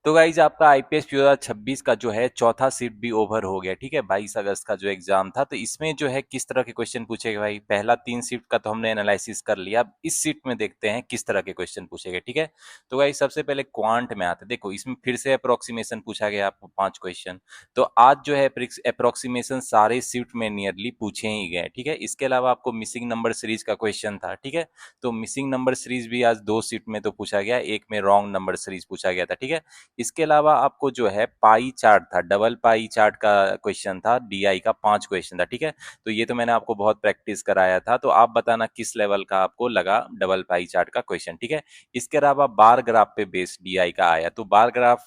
तो गाइज आपका आईपीएस 2026 का जो है चौथा शिफ्ट भी ओवर हो गया। ठीक है, 22 अगस्त का जो एग्जाम था, तो इसमें जो है किस तरह के क्वेश्चन पूछेगा भाई। पहला 3 शिफ्ट का तो हमने एनालिसिस कर लिया, अब इस शिफ्ट में देखते हैं किस तरह के क्वेश्चन पूछेगा। ठीक है, तो गाइज सबसे पहले क्वांट में आते, देखो इसमें फिर से अप्रोक्सीमेशन पूछा गया आपको 5 क्वेश्चन। तो आज जो है अप्रोक्सीमेशन सारे शिफ्ट में नियरली पूछे ही गए। ठीक है, इसके अलावा आपको मिसिंग नंबर सीरीज का क्वेश्चन था। ठीक है, तो मिसिंग नंबर सीरीज भी आज 2 शिफ्ट में तो पूछा गया, एक में रॉन्ग नंबर सीरीज पूछा गया था। ठीक है, इसके अलावा आपको जो है पाई चार्ट था, डबल पाई चार्ट का क्वेश्चन था, डीआई का 5 क्वेश्चन था। ठीक है, तो ये तो मैंने आपको बहुत प्रैक्टिस कराया था, तो आप बताना किस लेवल का आपको लगा डबल पाई चार्ट का क्वेश्चन। ठीक है, इसके अलावा बार ग्राफ पे बेस्ड डीआई का आया, तो बार ग्राफ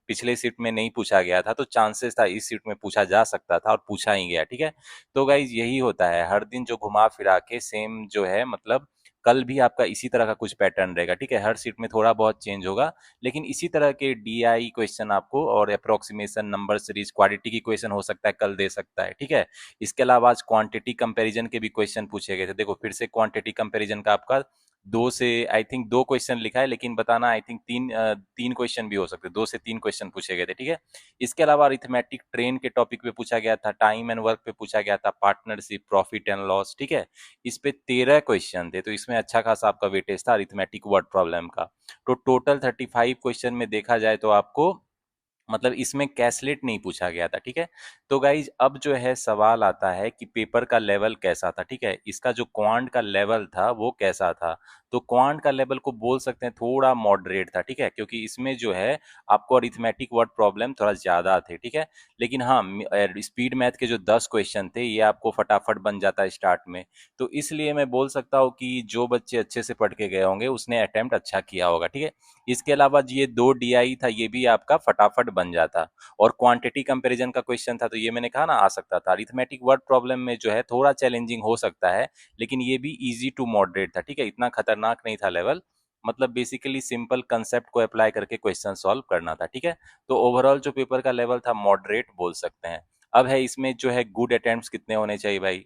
पिछले सीट में नहीं पूछा गया था, तो चांसेस था इस सीट में पूछा जा सकता था और पूछा ही गया। ठीक है, तो गाइज यही होता है, हर दिन जो घुमा फिरा के सेम जो है, मतलब कल भी आपका इसी तरह का कुछ पैटर्न रहेगा। ठीक है, हर सीट में थोड़ा बहुत चेंज होगा, लेकिन इसी तरह के डीआई क्वेश्चन आपको और अप्रोक्सीमेशन नंबर सीरीज क्वालिटी की क्वेश्चन हो सकता है कल दे सकता है। ठीक है, इसके अलावा आज क्वांटिटी कंपैरिजन के भी क्वेश्चन पूछे गए थे। देखो फिर से क्वांटिटी कंपैरिजन का आपका दो से आई थिंक 2 क्वेश्चन लिखा है, लेकिन बताना आई थिंक तीन क्वेश्चन भी हो सकते हैं, 2 से 3 क्वेश्चन पूछे गए थे। ठीक है, इसके अलावा अरिथमेटिक ट्रेन के टॉपिक पे पूछा गया था, टाइम एंड वर्क पे पूछा गया था, पार्टनरशिप, प्रॉफिट एंड लॉस। ठीक है, इस पे 13 क्वेश्चन थे, तो इसमें अच्छा खासा आपका वेटेज था अरिथमेटिक वर्ड प्रॉब्लम का। तो टोटल 35 क्वेश्चन में देखा जाए तो आपको, मतलब इसमें कैसलेट नहीं पूछा गया था। ठीक है, तो गाइज अब जो है सवाल आता है कि पेपर का लेवल कैसा था। ठीक है, इसका जो क्वांट का लेवल था वो कैसा था, तो क्वांट का लेवल को बोल सकते हैं थोड़ा मॉडरेट था। ठीक है, क्योंकि इसमें जो है आपको अरिथमेटिक वर्ड प्रॉब्लम थोड़ा ज्यादा थे। ठीक है, लेकिन हाँ स्पीड मैथ के जो 10 क्वेश्चन थे ये आपको फटाफट बन जाता है स्टार्ट में, तो इसलिए मैं बोल सकता हूँ कि जो बच्चे अच्छे से पढ़ के गए होंगे उसने अटेम्प्ट अच्छा किया होगा। ठीक है, इसके अलावा ये 2 डीआई था, ये भी आपका फटाफट बन जाता, और क्वांटिटी कंपैरिजन का क्वेश्चन था, तो ये मैंने कहा ना आ सकता था। अरिथमेटिक वर्ड प्रॉब्लम में जो है थोड़ा चैलेंजिंग हो सकता है, लेकिन ये भी इजी टू मॉडरेट था। ठीक है, इतना खतरनाक नहीं था लेवल, मतलब बेसिकली सिंपल कंसेप्ट को अप्लाई करके क्वेश्चन सॉल्व करना था। ठीक है, तो ओवरऑल जो पेपर का लेवल था मॉडरेट बोल सकते हैं। अब है इसमें जो है गुड अटेम्प्ट्स कितने होने चाहिए भाई,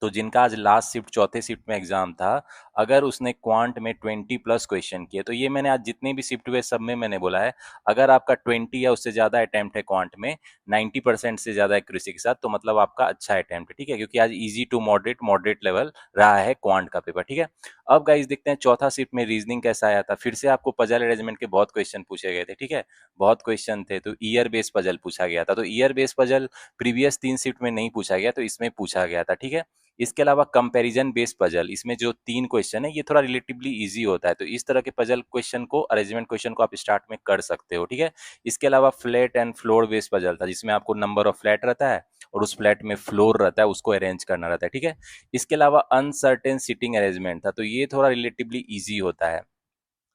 तो जिनका आज लास्ट शिफ्ट चौथे शिफ्ट में एग्जाम था, अगर उसने क्वांट में 20+ क्वेश्चन किए, तो ये मैंने आज जितने भी शिफ्ट हुए सब में मैंने बोला है, अगर आपका 20 या उससे ज्यादा अटेम्प्ट है क्वांट में 90% से ज्यादा एक्यूरेसी के साथ, तो मतलब आपका अच्छा अटेम्प्ट है। ठीक है, क्योंकि आज easy to moderate moderate level रहा है क्वांट का पेपर। ठीक है, अब गाइस देखते हैं चौथा शिफ्ट में रीजनिंग कैसा आया था। फिर से आपको पजल अरेंजमेंट के बहुत क्वेश्चन पूछे गए थे। ठीक है, बहुत क्वेश्चन थे, तो ईयर बेस्ड पजल पूछा गया था, तो year based puzzle previous 3 shift में नहीं पूछा गया, तो इसमें पूछा गया था। ठीक है, इसके अलावा कंपैरिजन बेस्ड पजल, इसमें जो 3 क्वेश्चन है ये थोड़ा रिलेटिवली इजी होता है, तो इस तरह के पजल क्वेश्चन को, अरेंजमेंट क्वेश्चन को आप स्टार्ट में कर सकते हो। ठीक है, इसके अलावा flat and floor based puzzle था, जिसमें आपको नंबर ऑफ फ्लैट रहता है और उस फ्लैट में फ्लोर रहता है, उसको अरेंज करना रहता है। ठीक है, इसके अलावा अनसर्टेन सीटिंग अरेंजमेंट था, तो ये थोड़ा रिलेटिवली इजी होता है,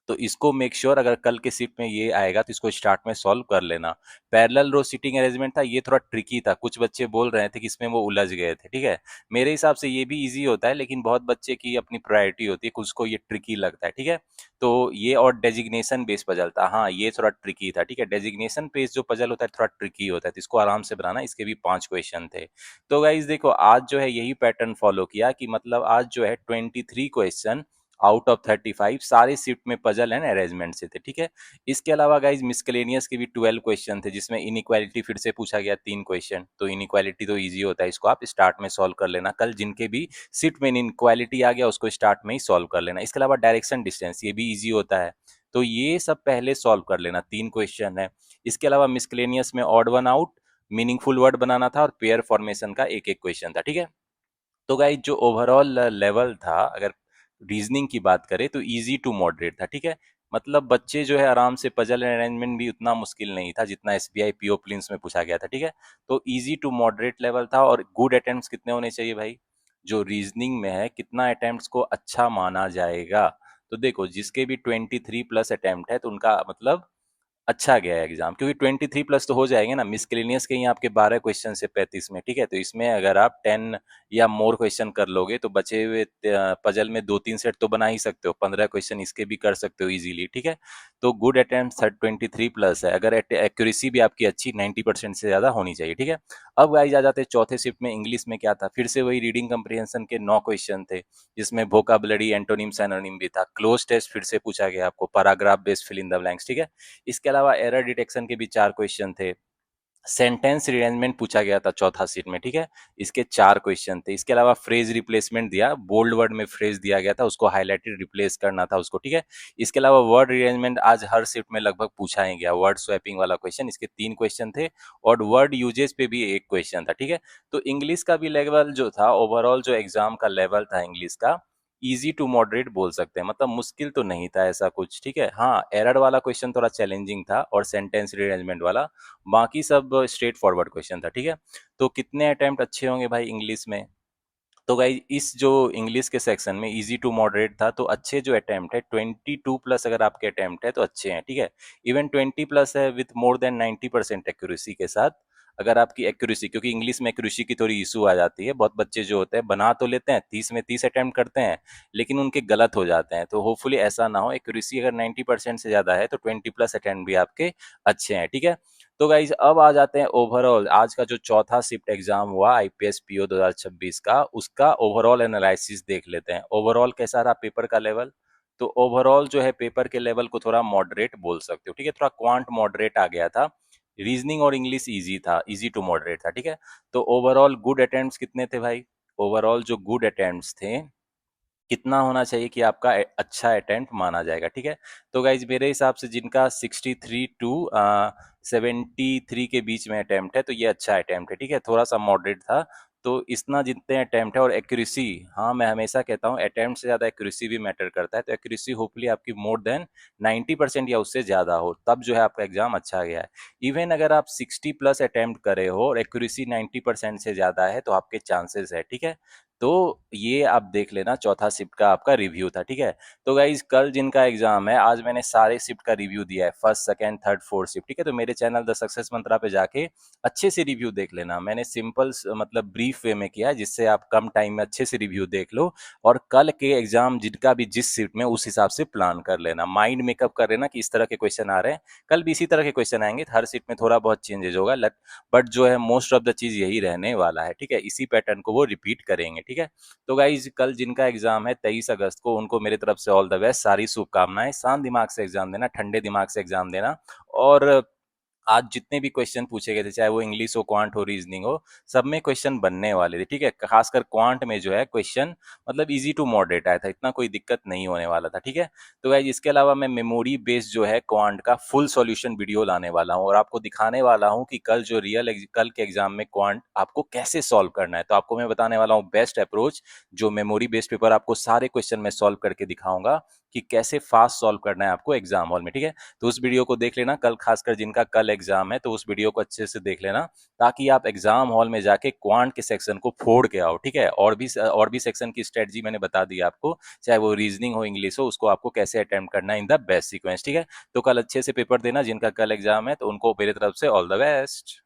तो इसको मेक श्योर अगर कल के शिफ्ट में ये आएगा तो इसको स्टार्ट में सॉल्व कर लेना। पैरेलल रो सीटिंग अरेंजमेंट था, ये थोड़ा ट्रिकी था, कुछ बच्चे बोल रहे थे कि इसमें वो उलझ गए थे। ठीक है, मेरे हिसाब से ये भी इजी होता है, लेकिन बहुत बच्चे की अपनी प्रायोरिटी होती है, कुछ को ये ट्रिकी लगता है। ठीक है, तो ये और डेजिग्नेशन बेस्ड पजल था, हाँ ये थोड़ा ट्रिकी था। ठीक है, डेजिग्नेशन बेस्ड जो पजल होता है थोड़ा ट्रिकी होता है, तो इसको आराम से बनाना, इसके भी 5 क्वेश्चन थे। तो गाइज देखो आज जो है यही पैटर्न फॉलो किया कि मतलब आज जो है 23 क्वेश्चन आउट ऑफ 35 सारे शिफ्ट में पजल एंड अरेंजमेंट से थे। ठीक है, इसके अलावा गाइज मिसकेलेनियस के भी 12 क्वेश्चन थे, जिसमें इनइक्वालिटी फिर से पूछा गया 3 क्वेश्चन, तो इनइक्वालिटी तो इजी होता है, इसको आप स्टार्ट में सॉल्व कर लेना, कल जिनके भी शिफ्ट में इनइक्वालिटी आ गया उसको स्टार्ट में ही सॉल्व कर लेना। इसके अलावा डायरेक्शन डिस्टेंस ये भी इजी होता है, तो ये सब पहले सॉल्व कर लेना, 3 क्वेश्चन है। इसके अलावा मिसकेलेनियस में odd one out, meaningful word बनाना था, और पेयर फॉर्मेशन का एक एक क्वेश्चन था। ठीक है, तो गाइज जो ओवरऑल लेवल था, अगर रीजनिंग की बात करें तो इजी टू मॉडरेट था। ठीक है, मतलब बच्चे जो है आराम से, पजल अरेंजमेंट भी उतना मुश्किल नहीं था जितना एसबीआई पीओ प्रीलिम्स में पूछा गया था। ठीक है, तो इजी टू मॉडरेट लेवल था, और गुड अटेम्प्ट्स कितने होने चाहिए भाई, जो रीजनिंग में है कितना अटेम्प्ट्स को अच्छा माना जाएगा, तो देखो जिसके भी 23+ अटेम्प्ट है तो उनका मतलब अच्छा गया है एग्जाम, क्योंकि 23+ तो हो जाएंगे ना, मिसकेलेनियस के ही आपके 12 क्वेश्चन से 35 में। ठीक है, तो इसमें अगर आप 10 या मोर क्वेश्चन कर लोगे तो बचे हुए पजल में 2-3 सेट तो बना ही सकते हो, 15 क्वेश्चन इसके भी कर सकते हो इजीली। ठीक है, तो गुड अटेम्प्ट 23+ है, अगर एक्यूरेसी भी आपकी अच्छी 90% से ज्यादा होनी चाहिए। ठीक है, अब गाइस आ जाते हैं चौथे शिफ्ट में, इंग्लिश में क्या था, फिर से वही रीडिंग कंप्रिहेंशन के 9 क्वेश्चन थे, जिसमें वोकाबुलरी, एंटोनिम, सिनोनिम भी था। क्लोज टेस्ट फिर से पूछा गया आपको, paragraph based fill in the blanks. ठीक है, इसके अलावा एरर डिटेक्शन के भी 4 क्वेश्चन थे। सेंटेंस रीअरेंजमेंट पूछा गया था चौथा सीट में, ठीक है, इसके 4 क्वेश्चन थे। इसके अलावा फ्रेज रिप्लेसमेंट दिया, बोल्ड वर्ड में फ्रेज दिया गया था, उसको हाईलाइटेड रिप्लेस करना था उसको, ठीक है। इसके अलावा वर्ड रीअरेंजमेंट आज हर शिफ्ट में लगभग पूछा ही गया, वर्ड स्वैपिंग वाला क्वेश्चन, इसके 3 क्वेश्चन थे और वर्ड यूजेज पे भी 1 क्वेश्चन था, ठीक है। तो इंग्लिश का भी लेवल जो था, ओवरऑल जो एग्जाम का लेवल था इंग्लिश का, इजी टू मॉडरेट बोल सकते हैं, मतलब मुश्किल तो नहीं था ऐसा कुछ, ठीक है। हाँ, एरर वाला क्वेश्चन थोड़ा चैलेंजिंग था और सेंटेंस रीअरेंजमेंट वाला, बाकी सब स्ट्रेट फॉरवर्ड क्वेश्चन था, ठीक है। तो कितने अटेम्प्ट अच्छे होंगे भाई इंग्लिश में? तो गाइज इस जो इंग्लिश के सेक्शन में इजी टू मॉडरेट था, तो अच्छे जो अटेम्प्ट है 22 प्लस अगर आपके अटेम्प्ट है तो अच्छे हैं, ठीक है। इवन 20 प्लस है विथ मोर देन 90% एक्यूरेसी के साथ। अगर आपकी एक्यूरेसी, क्योंकि इंग्लिश में एक्यूरेसी की थोड़ी इशू आ जाती है, बहुत बच्चे जो होते हैं बना तो लेते हैं 30 में 30 अटेम्प्ट करते हैं, लेकिन उनके गलत हो जाते हैं, तो होपफुली ऐसा ना हो। एक्यूरेसी अगर 90% से ज़्यादा है तो 20 प्लस अटेम्प्ट भी आपके अच्छे हैं, ठीक है। तो गाइज अब आ जाते हैं ओवरऑल आज का जो चौथा शिफ्ट एग्जाम हुआ आईपीएस पीओ 2026 का, उसका ओवरऑल एनालिसिस देख लेते हैं। ओवरऑल कैसा रहा पेपर का लेवल? तो ओवरऑल जो है पेपर के लेवल को थोड़ा मॉडरेट बोल सकते हो, ठीक है, थोड़ा क्वांट मॉडरेट आ गया था। रीजनिंग और इंग्लिश इजी था, इजी टू मॉडरेट था, ठीक है। तो ओवरऑल गुड अटेम्प्ट्स कितने थे भाई? ओवरऑल जो गुड अटेम्प्ट्स थे, कितना होना चाहिए कि आपका अच्छा अटेम्प्ट माना जाएगा, ठीक है। तो गाइज मेरे हिसाब से जिनका 63 टू 73 के बीच में अटेम्प्ट है तो ये अच्छा अटेम्प्ट है, ठीक है, थोड़ा सा मॉडरेट था। तो इतना जितने अटेम्प्ट है और एक्यूरेसी, हाँ मैं हमेशा कहता हूँ अटेम्प्ट से ज़्यादा एक्यूरेसी भी मैटर करता है, तो एक्यूरेसी होपफुली आपकी मोर देन 90% या उससे ज़्यादा हो, तब जो है आपका एग्जाम अच्छा गया है। इवन अगर आप 60 प्लस अटेम्प्ट करे हो और एक्यूरेसी 90% से ज़्यादा है तो आपके चांसेस है, ठीक है। तो ये आप देख लेना, चौथा शिफ्ट का आपका रिव्यू था, ठीक है। तो गाइज कल जिनका एग्जाम है, आज मैंने सारे शिफ्ट का रिव्यू दिया है, first second third fourth shift, ठीक है। तो मेरे चैनल द सक्सेस मंत्रा पे जाके अच्छे से रिव्यू देख लेना। मैंने सिंपल मतलब ब्रीफ वे में किया है, जिससे आप कम टाइम में अच्छे से रिव्यू देख लो और कल के एग्जाम जिनका भी जिस शिफ्ट में उस हिसाब से प्लान कर लेना, माइंड मेकअप कर लेना कि इस तरह के क्वेश्चन आ रहे हैं, कल भी इसी तरह के क्वेश्चन आएंगे, हर शिफ्ट में थोड़ा बहुत चेंजेस होगा, बट जो है मोस्ट ऑफ द चीज यही रहने वाला है, ठीक है। इसी पैटर्न को वो रिपीट करेंगे, ठीक है। तो गाइज कल जिनका एग्जाम है 23 अगस्त को, उनको मेरी तरफ से ऑल द बेस्ट, सारी शुभकामनाएं। शांत दिमाग से एग्जाम देना, ठंडे दिमाग से एग्जाम देना। और आज जितने भी क्वेश्चन पूछे गए थे, चाहे वो इंग्लिश हो, क्वांट हो, रीजनिंग हो, सब में क्वेश्चन बनने वाले थे, ठीक है। खासकर क्वांट में जो है क्वेश्चन मतलब इजी टू मॉडरेट आया था, इतना कोई दिक्कत नहीं होने वाला था, ठीक है। तो गाइज इसके अलावा मैं मेमोरी बेस्ड जो है क्वांट का फुल सॉल्यूशन वीडियो लाने वाला हूँ और आपको दिखाने वाला हूँ कि कल जो कल के एग्जाम में क्वांट आपको कैसे सॉल्व करना है। तो आपको मैं बताने वाला हूँ बेस्ट अप्रोच, जो मेमोरी बेस्ड पेपर आपको सारे क्वेश्चन में सॉल्व करके दिखाऊंगा कि कैसे फास्ट सॉल्व करना है आपको एग्जाम हॉल में, ठीक है। तो उस वीडियो को देख लेना कल, खासकर जिनका कल एग्जाम है तो उस वीडियो को अच्छे से देख लेना, ताकि आप एग्जाम हॉल में जाके क्वांट के सेक्शन को फोड़ के आओ, ठीक है। और भी सेक्शन की स्ट्रेटजी मैंने बता दी आपको, चाहे वो रीजनिंग हो, इंग्लिश हो, उसको आपको कैसे अटेम्प्ट करना है इन द बेस्ट सीक्वेंस, ठीक है। तो कल अच्छे से पेपर देना, जिनका कल एग्जाम है तो उनको मेरी तरफ से ऑल द बेस्ट।